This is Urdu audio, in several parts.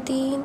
3,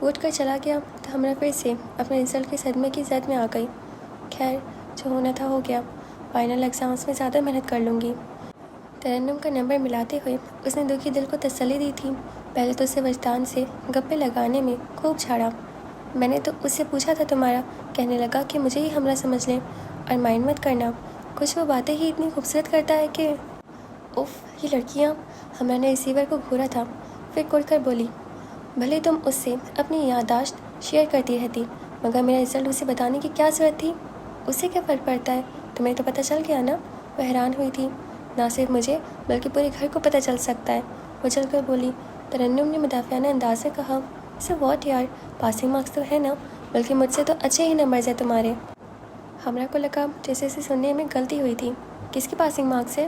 وہ اٹھ کر چلا گیا تو ہمراہ پھر سے اپنے رزلٹ کے صدمے کی زد میں آ گئی۔ خیر، جو ہونا تھا ہو گیا، فائنل ایگزامس میں زیادہ محنت کر لوں گی۔ ترنم کا نمبر ملاتے ہوئے اس نے دکھی دل کو تسلی دی تھی۔ پہلے تو اسے وجدان سے گپے لگانے میں خوب جھاڑا۔ میں نے تو اس سے پوچھا تھا تمہارا، کہنے لگا کہ مجھے ہی ہمراہ سمجھ لیں اور مائنڈ مت کرنا، کچھ وہ باتیں ہی اتنی خوبصورت کرتا ہے کہ اف، یہ لڑکیاں۔ ہمراہ نے ریسیور کو گھورا تھا، پھر کڑ کر بولی، بھلے تم اس سے اپنی یادداشت شیئر کرتی رہتی، مگر میرا رزلٹ اسے بتانے کی کیا ضرورت تھی؟ اس سے کیا فرق پڑتا ہے؟ تمہیں تو پتہ چل گیا نا؟ وہ حیران ہوئی تھی۔ نہ صرف مجھے بلکہ پورے گھر کو پتہ چل سکتا ہے، وہ چل کر بولی۔ ترنم نے مدافعانہ انداز میں کہا، سو واٹ یار، پاسنگ مارکس تو ہے نا، بلکہ مجھ سے تو اچھے ہی نمبرز ہیں تمہارے۔ ہمراہ کو لگا جیسے اسے سننے میں غلطی ہوئی تھی۔ کس کی پاسنگ مارکس ہے؟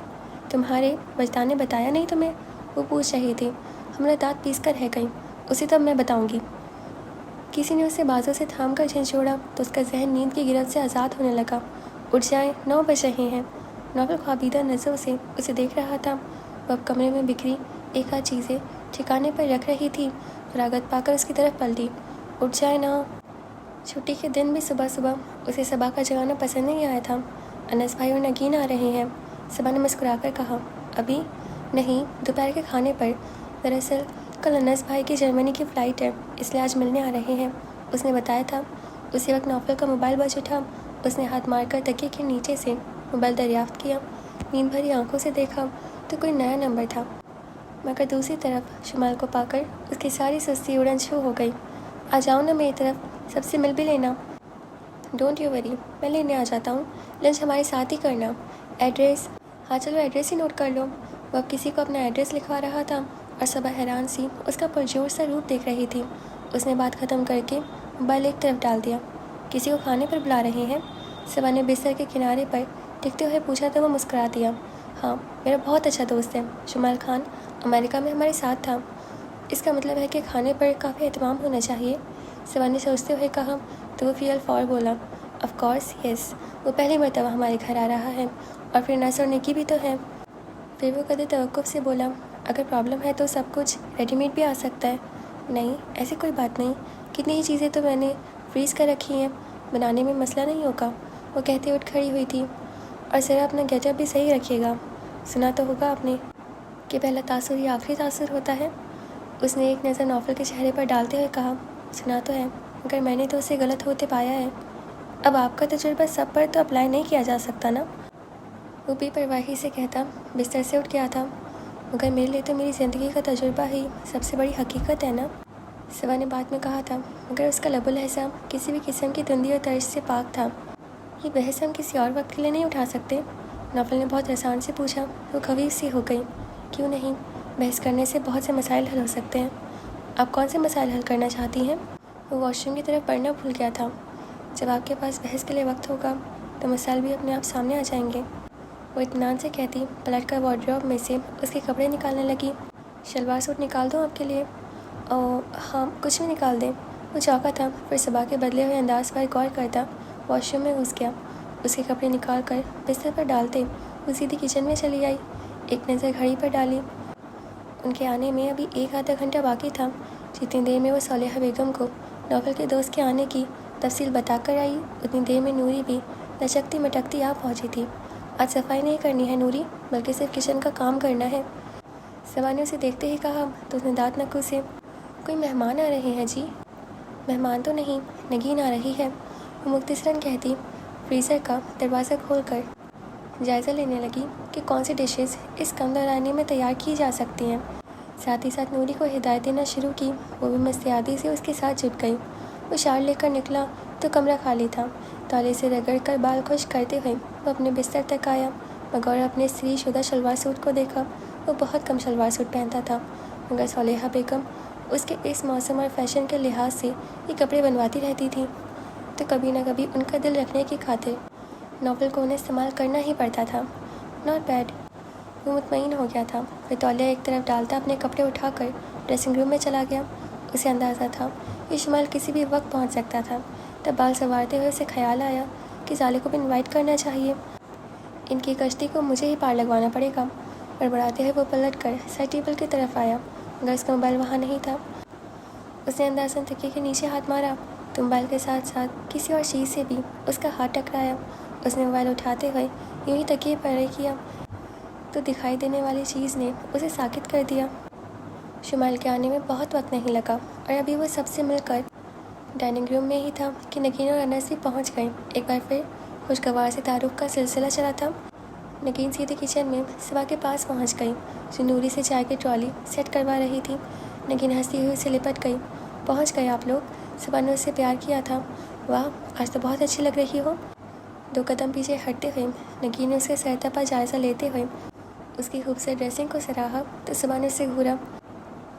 تمہارے وجدان نے بتایا نہیں تمہیں؟ وہ پوچھ رہی تھی۔ ہمراہ دانت پیس کر رہ گئی، اسے تب میں بتاؤں گی۔ کسی نے اسے بازوں سے تھام کر جھنجھوڑا تو اس کا ذہن نیند کی گرفت سے آزاد ہونے لگا۔ اٹھ جائیں، 9 بج رہے ہیں۔ ناول خوابیدہ نظروں سے اسے دیکھ رہا تھا۔ وہ اب کمرے میں بکھری ایک آدھ چیزیں ٹھکانے پر رکھ رہی تھی۔ فراغت پا کر اس کی طرف پلٹی۔ اٹھ جائیں نا۔ چھٹی کے دن بھی صبح صبح اسے صبا کا جگانا پسند نہیں آیا تھا۔ انس بھائی اور نگین آ رہے ہیں، صبا نے مسکرا کر کہا۔ ابھی نہیں، دوپہر کے کھانے پر۔ دراصل کل انس بھائی کی جرمنی کی فلائٹ ہے، اس لیے آج ملنے آ رہے ہیں، اس نے بتایا تھا۔ اسی وقت نوفل کا موبائل بج اٹھا۔ اس نے ہاتھ مار کر تکیے کے نیچے سے موبائل دریافت کیا۔ نیند بھری آنکھوں سے دیکھا تو کوئی نیا نمبر تھا، مگر دوسری طرف شمال کو پا کر اس کی ساری سستی اڑن چھو ہو گئی۔ آ جاؤ نا میری طرف، سب سے مل بھی لینا۔ ڈونٹ یو وری، میں لینے آ جاتا ہوں، لنچ ہمارے ساتھ ہی کرنا۔ ایڈریس؟ ہاں چلو ایڈریس ہی نوٹ کر لو۔ وہ اب کسی کو اپنا ایڈریس لکھوا رہا تھا اور صبا حیران سی اس کا پرجوش سا روپ دیکھ رہی تھی۔ اس نے بات ختم کر کے موبائل ایک طرف ڈال دیا۔ کسی کو کھانے پر بلا رہے ہیں؟ صبا نے بستر کے کنارے پر ٹکتے ہوئے پوچھا تو وہ مسکرا دیا۔ ہاں، میرا بہت اچھا دوست ہے شمال خان، امریکہ میں ہمارے ساتھ تھا۔ اس کا مطلب ہے کہ کھانے پر کافی اہتمام ہونا چاہیے، صبا نے سوچتے ہوئے کہا تو وہ فی الفور بولا، آف کورس یس، وہ پہلی مرتبہ ہمارے گھر آ رہا ہے، اور پھر نثر اور نکی بھی تو ہے۔ پھر وہ قدر توقف سے بولا، اگر پرابلم ہے تو سب کچھ ریڈی میڈ بھی آ سکتا ہے۔ نہیں، ایسی کوئی بات نہیں، کتنی ہی چیزیں تو میں نے فریز کر رکھی ہیں، بنانے میں مسئلہ نہیں ہوگا، وہ کہتے اٹھ کھڑی ہوئی تھی۔ اور ذرا اپنا گیٹ اپ بھی صحیح رکھیے گا، سنا تو ہوگا آپ نے کہ پہلا تاثر ہی آخری تاثر ہوتا ہے۔ اس نے ایک نظر نوفل کے چہرے پر ڈالتے ہوئے کہا، سنا تو ہے، مگر میں نے تو اسے غلط ہوتے پایا ہے۔ اب آپ کا تجربہ سب پر تو اپلائی نہیں کیا جا سکتا نا، وہ بے پرواہی سے کہتا۔ بستر سے اٹھ گیا تھا، مگر میرے لیے تو میری زندگی کا تجربہ ہی سب سے بڑی حقیقت ہے نا، صبا نے بعد میں کہا تھا، مگر اس کا لب و لہجہ کسی بھی قسم کی تندی اور ترس سے پاک تھا۔ یہ بحث ہم کسی اور وقت کے لیے نہیں اٹھا سکتے؟ نوفل نے بہت آسان سے پوچھا۔ وہ خفیف سی ہو گئی۔ کیوں نہیں، بحث کرنے سے بہت سے مسائل حل ہو سکتے ہیں۔ آپ کون سے مسائل حل کرنا چاہتی ہیں؟ وہ واش روم کی طرف بڑھنا بھول گیا تھا۔ جب آپ کے پاس بحث کے لیے وقت ہوگا تو مسائل بھی اپنے آپ سامنے آ جائیں گے، وہ اطمینان سے کہتی، پلٹ کر وارڈروب میں سے اس کے کپڑے نکالنے لگی۔ شلوار سوٹ نکال دوں آپ کے لیے؟ ہاں، کچھ بھی نکال دیں۔ وہ چوکا تھا، پھر صبا کے بدلے ہوئے انداز پر غور کرتا واش روم میں گھس گیا۔ اس کے کپڑے نکال کر بستر پر ڈالتے وہ سیدھی کچن میں چلی آئی۔ ایک نظر گھڑی پر ڈالی، ان کے آنے میں ابھی ایک آدھا گھنٹہ باقی تھا۔ جتنی دیر میں وہ صالحہ بیگم کو نوفل کے دوست کے آنے کی تفصیل بتا کر آئی، اتنی دیر میں نوری بھی لچکتی مٹکتی آ پہنچی تھی۔ آج صفائی نہیں کرنی ہے نوری، بلکہ صرف کچن کا کام کرنا ہے، صبا نے اسے دیکھتے ہی کہا تو اس نے دانت نکو سے، کوئی مہمان آ رہے ہیں جی؟ مہمان تو نہیں، نگین آ رہی ہے، وہ مختصراً کہتی فریزر کا دروازہ کھول کر جائزہ لینے لگی کہ کون سی ڈشز اس کم دورانی میں تیار کی جا سکتی ہیں۔ ساتھ ہی ساتھ نوری کو ہدایت دینا شروع کی، وہ بھی مستعدی سے اس کے ساتھ جٹ گئی۔ وہ شال لے کر نکلا تو کمرہ خالی تھا۔ تالے سے رگڑ کر بال خشک کرتے ہوئے وہ اپنے بستر تک آیا۔ بغور اپنے استری شدہ شلوار سوٹ کو دیکھا، وہ بہت کم شلوار سوٹ پہنتا تھا، مگر صالحہ بیگم اس کے اس موسم اور فیشن کے لحاظ سے یہ کپڑے بنواتی رہتی تھی، تو کبھی نہ کبھی ان کا دل رکھنے کی خاطر ناول کو انہیں استعمال کرنا ہی پڑتا تھا۔ ناٹ بیڈ، وہ مطمئن ہو گیا تھا۔ پھر تولیہ ایک طرف ڈالتا اپنے کپڑے اٹھا کر ڈریسنگ روم میں چلا گیا۔ اسے اندازہ تھا یہ شمال کسی بھی وقت پہنچ سکتا تھا۔ تب بال سنوارتے ہوئے اسے خیال آیا کہ ظالے کو بھی انوائٹ کرنا چاہیے، ان کی کشتی کو مجھے ہی پار لگوانا پڑے گا۔ بڑبڑاتے ہوئے وہ پلٹ کر سائڈ ٹیبل کی طرف آیا، مگر اس کا موبائل وہاں نہیں تھا۔ اس نے اندازن تکیے کے نیچے ہاتھ مارا تو موبائل کے ساتھ ساتھ کسی اور چیز سے بھی اس کا ہاتھ ٹکرایا۔ اس نے موبائل اٹھاتے ہوئے یوں ہی تکیے پر رہ کیا تو دکھائی دینے والی چیز نے اسے ساکت کر دیا۔ شمائل کے آنے میں بہت وقت نہیں لگا اور ابھی وہ سب سے مل کر ڈائننگ روم میں ہی تھا کہ نگین اور انس بھی پہنچ گئے۔ ایک بار پھر خوشگوار سے تعارف کا سلسلہ چلا تھا۔ نگین سیدھے کچن میں صبا کے پاس پہنچ گئی جو نوری سے چائے کی ٹرالی سیٹ کروا رہی تھی۔ نگین ہنستی ہوئی اسے لپٹ گئی۔ پہنچ گئے آپ لوگ؟ صبا نے اس سے پیار کیا تھا۔ واہ، آج تو بہت اچھی لگ رہی ہو۔ 2 قدم پیچھے ہٹتے ہوئے نگین نے اس کے سر تپا جائزہ لیتے ہوئے اس کی خوبصورت ڈریسنگ کو سراہا تو صبا نے اس سے گھورا۔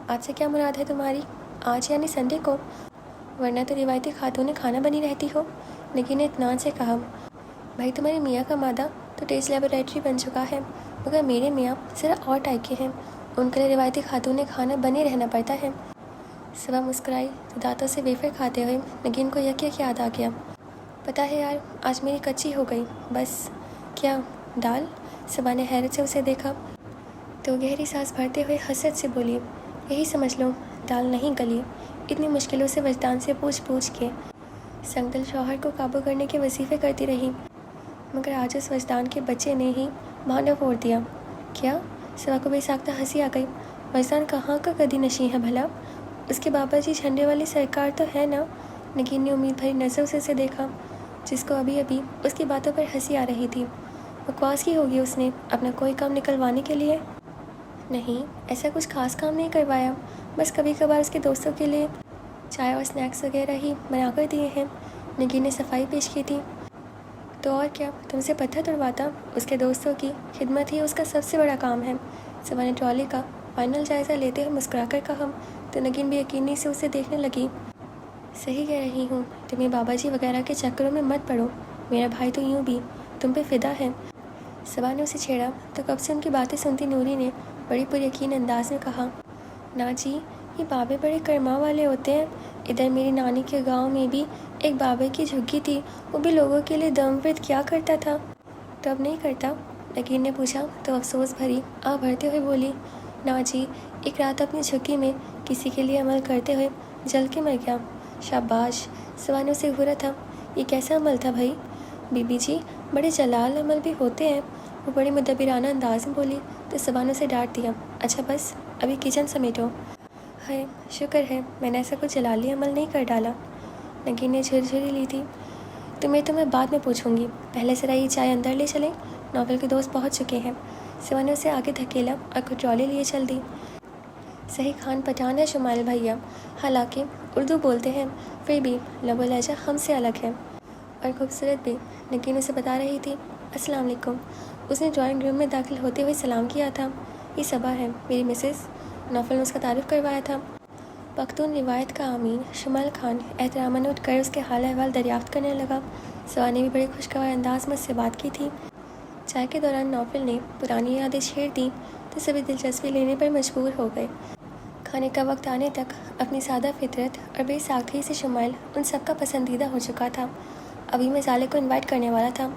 آج سے کیا مراد ہے تمہاری؟ آج یعنی سنڈے کو، ورنہ تو روایتی خاتون کھانا بنی رہتی ہو۔ نگین نے اطمینان سے کہا۔ بھائی تمہاری میاں کا مادہ تو ٹیسٹ لیبوریٹری بن چکا ہے، مگر میرے میاں ذرا اور ٹائپ کے ہیں، ان کے لیے روایتی خاتون کھانا بنے رہنا پڑتا ہے۔ صبا مسکرائی تو دانتوں سے ویفر کھاتے ہوئے نگین کو یک یاد آ گیا۔ پتہ ہے یار، آج میری کچی ہو گئی بس۔ کیا دال؟ صبا نے حیرت سے اسے دیکھا تو گہری سانس بھرتے ہوئے حسرت سے بولی، یہی سمجھ لو دال نہیں گلی۔ اتنی مشکلوں سے وجدان سے پوچھ کے سنگ دل شوہر کو قابو کرنے کے وظیفے کرتی رہی، مگر آج اس وجدان کے بچے نے ہی بھانڈا پھوڑ دیا۔ کیا؟ صبا کو بے ساختہ ہنسی آ گئی۔ وجدان کہاں کا گدی نشیں ہے بھلا؟ اس کے بابا جی جھنڈے والی سرکار تو ہے نا؟ نگین نے امید بھری نظروں سے اسے دیکھا جس کو ابھی اس کی باتوں پر ہنسی آ رہی تھی۔ بکواس کی ہوگی اس نے اپنا کوئی کام نکلوانے کے لیے؟ نہیں، ایسا کچھ خاص کام نہیں کروایا، بس کبھی کبھار اس کے دوستوں کے لیے چائے اور سنیکس وغیرہ ہی بنا کر دیے ہیں۔ نگین نے صفائی پیش کی تھی۔ تو اور کیا، تم سے پتھر تڑواتا؟ اس کے دوستوں کی خدمت ہی اس کا سب سے بڑا کام ہے۔ صبا نے ٹرالی کا فائنل جائزہ لیتے ہوئے مسکرا کر کہا تو نگین بھی یقینی سے اسے دیکھنے لگی۔ صحیح کہہ رہی ہوں، تم یہ بابا جی وغیرہ کے چکروں میں مت پڑو، میرا بھائی تو یوں بھی تم پہ فدا ہے۔ صبا نے اسے چھیڑا تو کب سے ان کی باتیں سنتی نوری نے بڑی پر یقین انداز میں کہا، نا جی، یہ بابے بڑے کرما والے ہوتے ہیں۔ ادھر میری نانی کے گاؤں میں بھی ایک بابے کی جھگی تھی، وہ بھی لوگوں کے لیے دم ورد کیا کرتا تھا۔ تو اب نہیں کرتا؟ نگین نے پوچھا تو افسوس بھری آہ بھرتے ہوئے بولی، نا جی، ایک رات اپنی جھگی میں کسی کے لیے عمل کرتے ہوئے جل کے مر گیا۔ شاباش، صبا نے اسے گھورا تھا۔ یہ کیسا عمل تھا بھائی؟ بی بی جی، بڑے جلال عمل بھی ہوتے ہیں، وہ بڑی مدبرانہ انداز میں بولی تو صبا نے اسے ڈانٹ دیا۔ اچھا بس ابھی کچن سمیٹو۔ ہے شکر ہے میں نے ایسا کچھ جلالی عمل نہیں کر ڈالا۔ نگین نے جھرجھری لی تھی۔ تو میں بعد میں پوچھوں گی، پہلے ذرا یہ چائے اندر لے چلیں، ناول کے دوست پہنچ چکے ہیں۔ صبا نے اسے آگے دھکیلا اور خود ٹرالی لیے چل دی۔ صحیح خان پٹھان ہے شمائل بھیا، حالانکہ اردو بولتے ہیں، پھر بھی لب و لہجہ ہم سے الگ ہے اور خوبصورت بھی۔ نگین اسے بتا رہی تھی۔ السلام علیکم، اس نے ڈرائنگ روم میں داخل ہوتے ہوئے سلام کیا تھا۔ یہ صبا ہے، میری مسز۔ ناول نے اس کا تعارف کروایا تھا۔ پختون روایت کا امین شمائل خان احتراماً اٹھ کر اس کے حال احوال دریافت کرنے لگا۔ صبا نے بھی بڑے خوشگوار انداز میں اس سے بات کی تھی۔ چائے کے دوران ناول نے پرانی یادیں چھیڑ دیں تو سبھی دلچسپی لینے پر مجبور ہو گئے۔ کھانے کا وقت آنے تک اپنی سادہ فطرت اور بے ساختگی سے شمائل ان سب کا پسندیدہ ہو چکا تھا۔ ابھی میں ظالے کو انوائٹ کرنے والا تھا،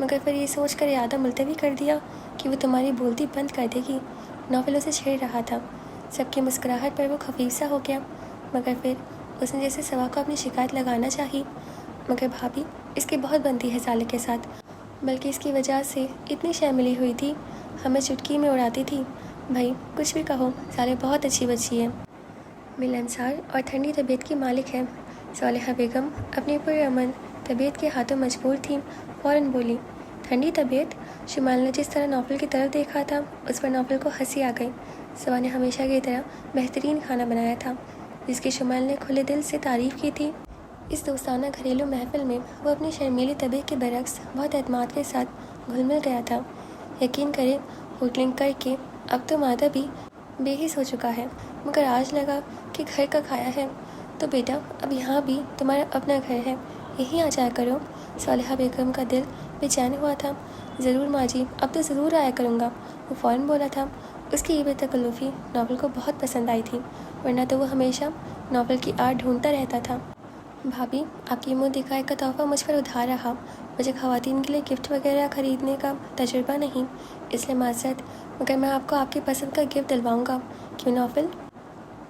مگر پھر یہ سوچ کر ارادہ ملتوی کر دیا کہ وہ تمہاری بولتی بند کر دے گی۔ ناول اسے چھیڑ رہا تھا۔ سب کی مسکراہٹ پر وہ خفیف سا ہو گیا، مگر پھر اس نے جیسے صبا کو اپنی شکایت لگانا چاہی، مگر بھابھی اس کی بہت بنتی ہے ظالے کے ساتھ، بلکہ اس کی وجہ سے اتنی شے ملی ہوئی تھی، ہمیں چٹکی میں اڑاتی تھی۔ بھائی کچھ بھی کہو، ظالے بہت اچھی بچی ہے، ملنسار اور ٹھنڈی طبیعت کی مالک ہے۔ صالحہ بیگم اپنی پرامن طبیعت کے ہاتھوں مجبور تھیں، فوراً بولی، ٹھنڈی طبیعت؟ شمائل نے جس طرح ناول کی طرف دیکھا تھا اس پر ناول کو ہنسی آ گئی۔ صبا نے ہمیشہ کی طرح بہترین کھانا بنایا تھا جس کی شمائل نے کھلے دل سے تعریف کی تھی۔ اس دوستانہ گھریلو محفل میں وہ اپنی شرمیلی طبیعت کے برعکس بہت اعتماد کے ساتھ گھل مل گیا تھا۔ یقین کرے ہوٹلنگ کر کے اب تو معدہ بھی بے حس ہو چکا ہے، مگر آج لگا کہ گھر کا کھایا ہے تو بیٹا اب یہاں بھی تمہارا اپنا گھر ہے، یہیں آ جایا کرو۔ صالحہ بیگم کا دل بے چین ہوا تھا۔ ضرور ماں جی، اب تو ضرور آیا کروں گا، وہ فوراً بولا تھا۔ اس کی یہ بے تکلفی ناول کو بہت پسند آئی تھی، ورنہ تو وہ ہمیشہ ناول کی آڑ ڈھونڈتا رہتا تھا۔ بھابھی، آپ کی منہ دکھائے کا تحفہ مجھ پر ادھار رہا، مجھے خواتین کے لیے گفٹ وغیرہ خریدنے کا تجربہ نہیں، اس لیے معذرت، مگر میں آپ کو آپ کی پسند کا گفٹ دلواؤں گا، کیوں ناول؟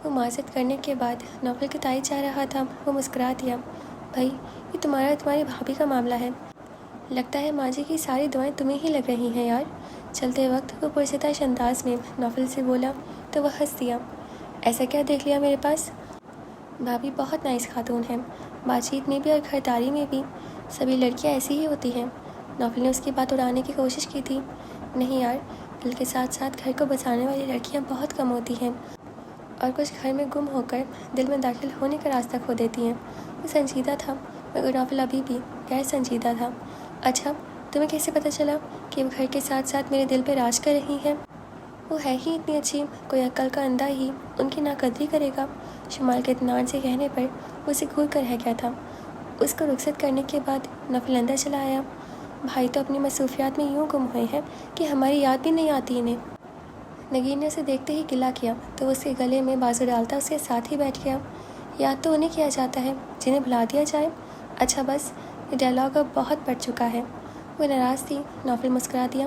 وہ معذرت کرنے کے بعد نوفل کی تائید چاہ رہا تھا، وہ مسکرا دیا۔ بھائی یہ تمہاری بھابھی کا معاملہ ہے، لگتا ہے ماں جی کی ساری دعائیں تمہیں ہی لگ رہی ہیں یار۔ چلتے وقت وہ پرستش انداز میں نوفل سے بولا تو وہ ہنس دیا۔ ایسا کیا دیکھ لیا میرے پاس؟ بھابھی بہت نائس خاتون ہے، بات چیت میں بھی اور گھرداری میں بھی، سبھی لڑکیاں ایسی ہی ہوتی ہیں۔ نوفل نے اس کی بات اڑانے کی کوشش کی تھی۔ نہیں یار، دل کے ساتھ ساتھ گھر کو بسانے والی لڑکیاں بہت کم ہوتی ہیں، اور کچھ گھر میں گم ہو کر دل میں داخل ہونے کا راستہ کھو دیتی ہیں۔ وہ سنجیدہ تھا، مگر نوفل ابھی بھی غیر سنجیدہ تھا۔ اچھا، تمہیں کیسے پتہ چلا کہ وہ گھر کے ساتھ ساتھ میرے دل پہ راج کر رہی ہیں؟ وہ ہے ہی اتنی اچھی، کوئی عقل کا اندھا ہی ان کی ناقدری کرے گا۔ شمال کے اطمینان سے کہنے پر وہ اسے گھور کر رہ گیا تھا۔ اس کو رخصت کرنے کے بعد نوفل اندر چلا آیا۔ بھائی تو اپنی مصروفیات میں یوں گم ہوئے ہیں کہ ہماری یاد بھی نہیں آتی انہیں۔ نگین نے اسے دیکھتے ہی گلہ کیا تو وہ اس کے گلے میں بازو ڈالتا اس کے ساتھ ہی بیٹھ گیا۔ یاد تو انہیں کیا جاتا ہے جنہیں بھلا دیا جائے۔ اچھا بس، یہ ڈائلاگ اب بہت پڑ چکا ہے۔ وہ ناراض تھی۔ نوفل مسکرا دیا۔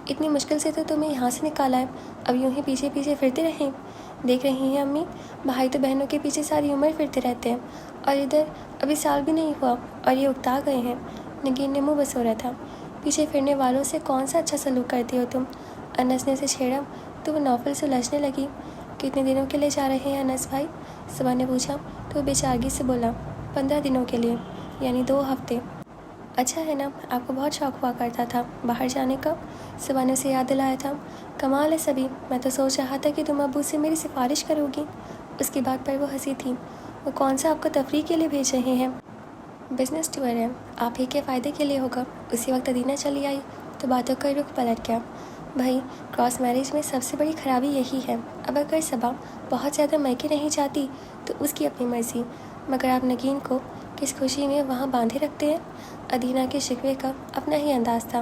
اتنی مشکل سے تو تمہیں یہاں سے نکالا ہے، اب یوں ہی پیچھے پیچھے پھرتے رہیں؟ دیکھ رہی ہیں امی، بھائی تو بہنوں کے پیچھے ساری عمر پھرتے رہتے ہیں، اور ادھر ابھی سال بھی نہیں ہوا اور یہ اکتا گئے ہیں۔ نگین نے منہ بسورا تھا۔ پیچھے پھرنے والوں سے کون سا اچھا سلوک کرتی ہو تم؟ انس نے اسے چھیڑا تو وہ نوفل سے الجھنے لگی۔ کتنے دنوں کے لیے جا رہے ہیں انس بھائی؟ صبا نے پوچھا تو وہ بے چارگی سے بولا، 15 دنوں کے لیے، یعنی 2 ہفتے۔ اچھا ہے نا، آپ کو بہت شوق ہوا کرتا تھا باہر جانے کا، صبا نے اسے یاد دلایا تھا۔ کمال ہے سبھی، میں تو سوچ رہا تھا کہ تم ابو سے میری سفارش کرو گی۔ اس کی بات پر وہ ہنسی تھی۔ وہ کون سا آپ کو تفریح کے لیے بھیج رہے ہیں؟ بزنس ٹور ہے، آپ ہی کے فائدے کے لیے ہوگا۔ اسی وقت ادینہ چلی آئی تو باتوں کا رخ پلٹ گیا۔ بھائی، کراس میرج میں سب سے بڑی خرابی یہی ہے، اب اگر صبا بہت زیادہ میکے نہیں چاہتی تو اس کی اپنی مرضی، مگر آپ نگین کو کس خوشی میں وہاں باندھے رکھتے ہیں۔ ادینہ کے شکوے کا اپنا ہی انداز تھا۔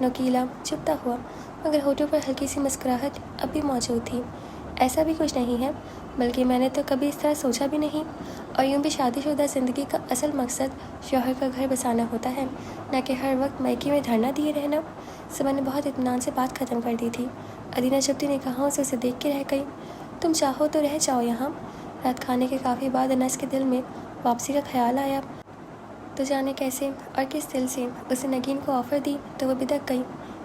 نوکیلا چپتا ہوا، مگر ہونٹوں پر ہلکی سی مسکراہٹ اب بھی موجود تھی۔ ایسا بھی کچھ نہیں ہے، بلکہ میں نے تو کبھی اس طرح سوچا بھی نہیں، اور یوں بھی شادی شدہ زندگی کا اصل مقصد شوہر کا گھر بسانا ہوتا ہے، نہ کہ ہر وقت میکے میں دھرنا دیے رہنا۔ صبا نے بہت اطمینان سے بات ختم کر دی تھی۔ ادینہ چپتی نگاہوں سے اسے دیکھ کے رہ گئی۔ تم چاہو تو رہ جاؤ یہاں۔ رات کھانے کے کافی بعد انس کے دل میں واپسی کا خیال آیا۔ تو جانے کیسے اور کس دل سے اسے نگین کو آفر دی تو وہ بدک گئی۔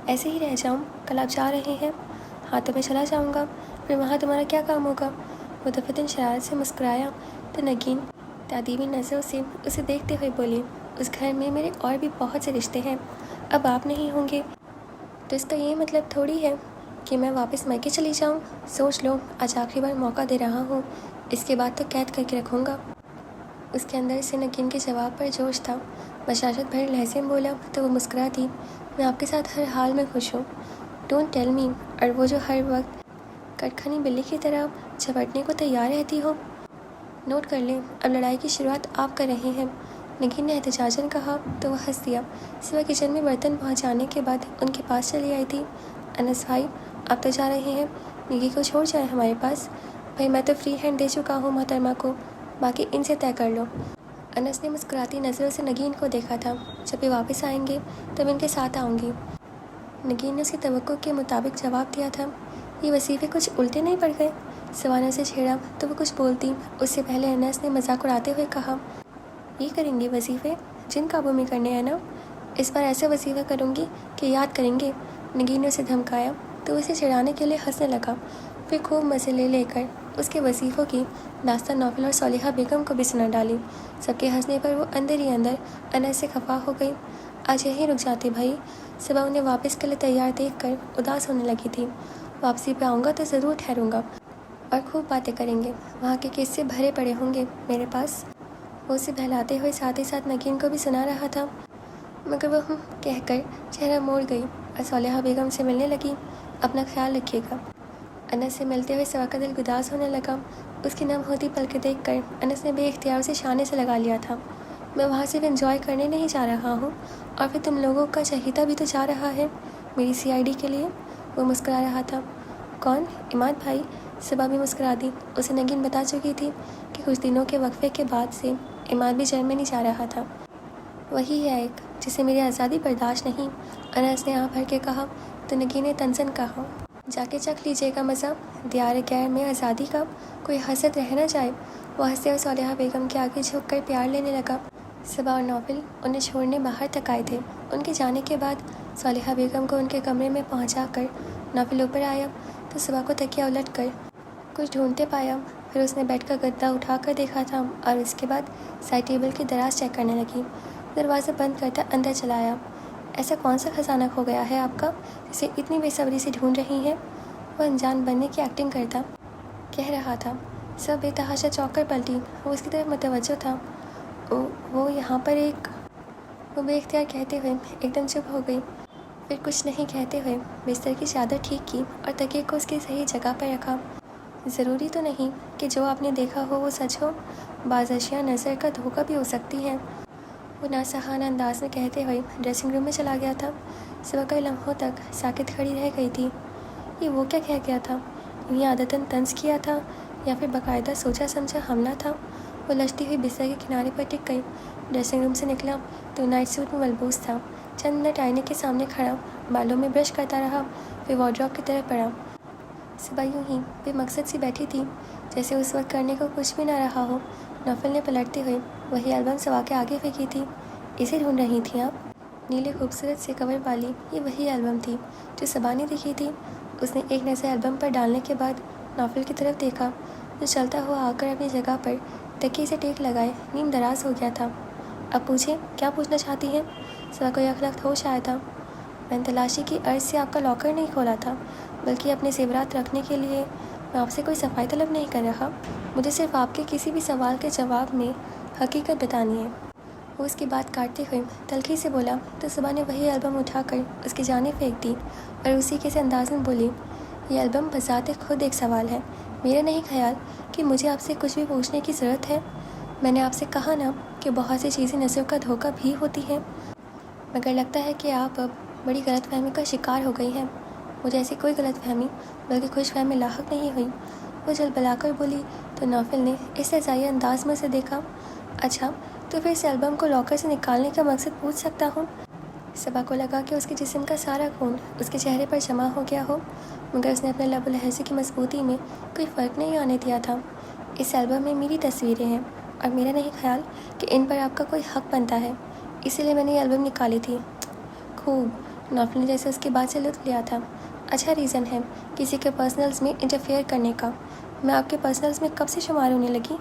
ایسے ہی رہ جاؤں؟ کل آپ جا رہے ہیں؟ ہاں تو میں چلا جاؤں گا، پھر وہاں تمہارا کیا کام ہوگا؟ وہ دفتن شرارت سے مسکرایا تو نگین تعدیبی نظروں سے اسے دیکھتے ہوئے بولی، اس گھر میں میرے اور بھی بہت سے رشتے ہیں، اب آپ نہیں ہوں گے تو اس کا یہ مطلب تھوڑی ہے کہ میں واپس میکے چلی جاؤں۔ سوچ لو، آج آخری بار موقع دے رہا ہوں، اس کے بعد تو قید کر کے رکھوں گا۔ اس کے اندر سے نگین کے جواب پر جوش تھا۔ بشاشت بھرے لہجے میں بولا تو وہ مسکرا دی، میں آپ کے ساتھ ہر حال میں خوش ہوں۔ ڈونٹ ٹیل می، اور وہ جو ہر وقت کٹکھنی بلی کی طرح جھپٹنے کو تیار رہتی ہو۔ نوٹ کر لیں، اب لڑائی کی شروعات آپ کر رہے ہیں۔ نگین نے احتجاجاً کہا تو وہ ہنس دیا۔ صبح کچن میں برتن پہنچ جانے کے بعد ان کے پاس چلی آئی تھی۔ انس بھائی، آپ تو جا رہے ہیں، نگی کو چھوڑ جائیں ہمارے پاس؟ بھائی میں تو فری ہینڈ دے چکا ہوں محترمہ کو، باقی ان سے طے کر لو۔ انس نے مسکراتی نظروں سے نگین کو دیکھا تھا۔ جب یہ واپس آئیں گے تب ان کے ساتھ آؤں گی۔ نگین نے اس کی توقع کے مطابق جواب دیا تھا۔ یہ وظیفے کچھ الٹے نہیں پڑ گئے؟ صبا نے اسے چھیڑا تو وہ کچھ بولتی اس سے پہلے انس نے مذاق اڑاتے ہوئے کہا، یہ کریں گی وظیفے؟ جن قابو میں کرنے ہیں نا، اس بار ایسے وظیفہ کروں گی کہ یاد کریں گے۔ نگین نے اسے دھمکایا تو اسے چڑھانے کے لیے ہنسنے لگا، پھر خوب مزے لے کر اس کے وظیفوں کی داستان نوفل اور صالحہ بیگم کو بھی سنا ڈالی۔ سب کے ہنسنے پر وہ اندر ہی اندر انس سے خفا ہو گئی۔ آج یہیں رک جاتے بھائی، صبح انہیں واپس کے لیے تیار دیکھ کر اداس ہونے لگی تھی۔ واپسی پہ آؤں گا تو ضرور ٹھہروں گا اور خوب باتیں کریں گے، وہاں کے قصے بھرے پڑے ہوں گے میرے پاس۔ وہ اسے بہلاتے ہوئے ساتھ ہی ساتھ نگین کو بھی سنا رہا تھا، مگر وہ کہہ کر چہرہ موڑ گئی اور صالحہ بیگم سے ملنے لگی۔ اپنا خیال رکھیے گا۔ انس سے ملتے ہوئے صبا کا دل گداز ہونے لگا۔ اس کی نم ہوتی پلکیں دیکھ کر انس نے بے اختیار اسے شانے سے لگا لیا تھا۔ میں وہاں صرف انجوائے کرنے نہیں جا رہا ہوں، اور پھر تم لوگوں کا چہیتا بھی تو جا رہا ہے میری CID کے لیے۔ وہ مسکرا رہا تھا۔ کون؟ عماد بھائی؟ صبا بھی مسکرا دی۔ اسے نگین بتا چکی تھی کہ کچھ دنوں کے وقفے کے بعد سے عماد بھی جرمنی جا رہا تھا۔ وہی ہے ایک جسے میری آزادی برداشت نہیں، انس نے آہ بھر کے کہا تو نگین نے تنزن کہا، جا کے چکھ لیجیے گا مزہ، دیار غیر میں آزادی کا کوئی حسد رہ نہ جائے۔ وہ ہنسے اور صالحہ بیگم کے آگے جھک کر پیار لینے لگا۔ صبا اور نوفل انہیں چھوڑنے باہر تک آئے تھے۔ ان کے جانے کے بعد صالحہ بیگم کو ان کے کمرے میں پہنچا کر نوفل اوپر آیا تو صبا کو تکیہ الٹ کر کچھ ڈھونڈتے پایا۔ پھر اس نے بیڈ کا گدا اٹھا کر دیکھا تھا اور اس کے بعد سائڈ ٹیبل کی دراز چیک کرنے لگی۔ دروازہ بند کرتا اندر چلا آیا۔ ایسا کون سا خزانہ کھو گیا ہے آپ کا جسے اتنی بے صبری سے ڈھونڈ رہی ہیں؟ وہ انجان بننے کی ایکٹنگ کرتا کہہ رہا تھا۔ سب بے تحاشا چونک کر پلٹی۔ وہ اس کی طرف متوجہ تھا۔ وہ یہاں پر وہ بے اختیار کہتے ہوئے ایک دم چپ ہو گئی۔ پھر کچھ نہیں کہتے ہوئے بستر کی چادر ٹھیک کی اور تکیے کو اس کی صحیح جگہ پر رکھا۔ ضروری تو نہیں کہ جو آپ نے دیکھا ہو وہ سچ ہو، بعض اشیاء نظر کا دھوکہ بھی ہو سکتی ہیں، وہ ناصحانہ انداز میں کہتے ہوئے ڈریسنگ روم میں چلا گیا تھا۔ صبح کئی لمحوں تک ساکت کھڑی رہ گئی تھی۔ یہ وہ کیا کہہ گیا تھا؟ یہ عادتاً طنز کیا تھا یا پھر باقاعدہ سوچا سمجھا حملہ تھا؟ وہ لچتی ہوئی بستر کے کنارے پر ٹک گئی۔ ڈریسنگ روم سے نکلا تو نائٹ سوٹ میں ملبوس تھا۔ چند منٹ آئینے کے سامنے کھڑا بالوں میں برش کرتا رہا، پھر وارڈروب کی طرف بڑھا۔ صبح یوں ہی بے مقصد سی بیٹھی تھی جیسے اس وقت کرنے کو کچھ بھی نہ رہا ہو۔ نوفل نے پلٹتے ہوئے وہی البم صبا کے آگے پھینکی تھی۔ اسے ڈھونڈ رہی تھیں آپ؟ نیلے خوبصورت سے کور والی یہ وہی البم تھی جو صبا نے دیکھی تھی۔ اس نے ایک نظر البم پر ڈالنے کے بعد نوفل کی طرف دیکھا جو چلتا ہوا آ کر اپنی جگہ پر تکیے سے ٹیک لگائے نیم دراز ہو گیا تھا۔ اب پوچھیں کیا پوچھنا چاہتی ہیں؟ صبا کو یکلخت ہوش آیا تھا۔ میں نے تلاشی کی عرض سے آپ کا لاکر نہیں کھولا تھا، بلکہ اپنے زیورات رکھنے کے لیے۔ میں آپ سے کوئی صفائی طلب نہیں کر رہا، مجھے صرف آپ کے کسی بھی سوال کے جواب میں حقیقت بتانی ہے۔ وہ اس کی بات کاٹتے ہوئے تلخی سے بولا تو صبا نے وہی البم اٹھا کر اس کی جانب پھینک دی اور اسی کے سے انداز میں بولی، یہ البم بذات خود ایک سوال ہے۔ میرا نہیں خیال کہ مجھے آپ سے کچھ بھی پوچھنے کی ضرورت ہے۔ میں نے آپ سے کہا نا کہ بہت سی چیزیں نظر کا دھوکہ بھی ہوتی ہیں، مگر لگتا ہے کہ آپ اب بڑی غلط فہمی کا شکار ہو گئی ہیں۔ مجھے ایسی کوئی غلط فہمی بلکہ خوش فہمی لاحق نہیں ہوئی، وہ جل بلا کر بولی تو نوفل نے استہزائی انداز میں اسے دیکھا۔ اچھا تو پھر اس البم کو لاکر سے نکالنے کا مقصد پوچھ سکتا ہوں؟ صبا کو لگا کہ اس کے جسم کا سارا خون اس کے چہرے پر جمع ہو گیا ہو، مگر اس نے اپنے لب و لہجے کی مضبوطی میں کوئی فرق نہیں آنے دیا تھا۔ اس البم میں میری تصویریں ہیں اور میرا نہیں خیال کہ ان پر آپ کا کوئی حق بنتا ہے، اسی لیے میں نے یہ البم نکالی تھی۔ خوب، نوفل نے جیسے اس کی بات سے لطف لیا تھا۔ اچھا ریزن ہے کسی کے پرسنلز میں انٹرفیئر کرنے کا۔ میں آپ کے پرسنلز میں کب سے شمار ہونے لگی؟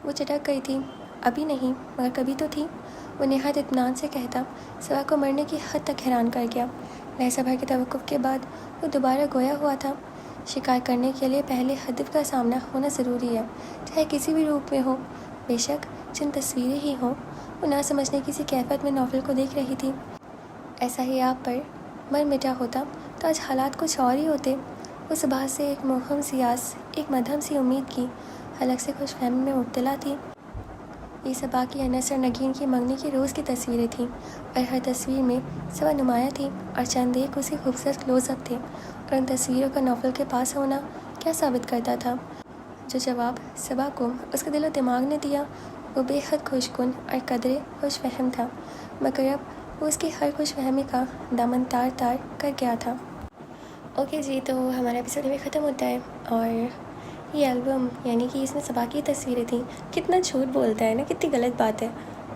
وہ چٹک گئی تھی۔ ابھی نہیں مگر کبھی تو تھی، وہ نہایت اطمینان سے کہتا صبا کو مرنے کی حد تک حیران کر گیا۔ لہجہ بھر کے توقف کے بعد وہ دوبارہ گویا ہوا تھا۔ شکار کرنے کے لیے پہلے ہدف کا سامنا ہونا ضروری ہے، چاہے کسی بھی روپ میں ہو، بے شک چند تصویریں ہی ہوں۔ وہ نہ سمجھنے کی سی کیفیت میں نوفل کو دیکھ رہی تھی۔ ایسا ہی آپ پر مر مٹا ہوتا تو آج حالات کچھ اور ہی ہوتے۔ وہ صبح سے ایک مہم سیاس، ایک مدھم سی امید کی حلق سے خوش فہمی میں مبتلا تھی۔ یہ صبا کی انس اور نگین کی منگنی کی روز کی تصویریں تھیں اور ہر تصویر میں صبا نمایاں تھی اور چند ایک اسی خوبصورت کلوز اپ تھے، اور ان تصویروں کا نوفل کے پاس ہونا کیا ثابت کرتا تھا؟ جو جواب صبا کو اس کے دل و دماغ نے دیا وہ بے حد خوش کن اور قدرے خوش فہم تھا، مگر اب وہ اس کی ہر خوش فہمی کا دامن تار تار کر گیا تھا۔ اوکے جی، تو ہمارا ایپیسوڈ میں ختم ہوتا ہے، اور یہ البم یعنی کہ اس میں صبا کی تصویریں تھیں۔ کتنا جھوٹ بولتا ہے نا، کتنی غلط بات ہے۔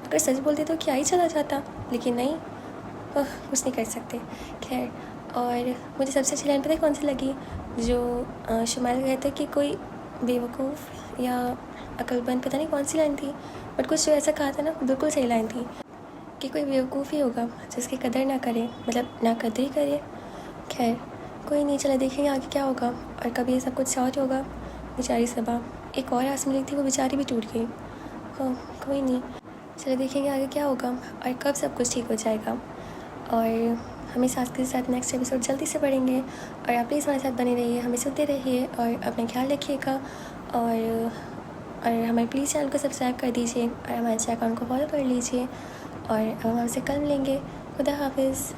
اگر سچ بولتے تو کیا ہی چلا جاتا، لیکن نہیں، کچھ نہیں کر سکتے۔ خیر، اور مجھے سب سے اچھی لائن پتہ ہے کون سی لگی؟ جو شمائل کہتا ہے کہ کوئی بیوقوف یا عقل مند، پتہ نہیں کون سی لائن تھی، بٹ کچھ جو ایسا کہا تھا نا، بالکل صحیح لائن تھی کہ کوئی بیوقوف ہی ہوگا جس کی قدر نہ کرے، مطلب نہ قدری کرے۔ خیر کوئی نہیں، چلے دیکھیں گے آگے کیا ہوگا، اور کبھی یہ سب کچھ سارٹ ہوگا۔ بیچاری صبا ایک اور آس ملی تھی، وہ بیچاری بھی ٹوٹ گئی۔ ہاں کوئی نہیں، چلے دیکھیں گے آگے کیا ہوگا اور کب سب کچھ ٹھیک ہو جائے گا، اور ہمیں ساتھ کے ساتھ نیکسٹ ایپیسوڈ جلدی سے پڑھیں گے، اور آپ پلیز ہمارے ساتھ بنے رہیے، ہمیں سنتے رہیے اور اپنا خیال رکھیے گا، اور ہمارے پلیز چینل کو سبسکرائب کر دیجیے اور ہمارے انسٹا اکاؤنٹ کو فالو کر لیجیے، اور ہم آپ سے کل ملیں گے۔ خدا حافظ۔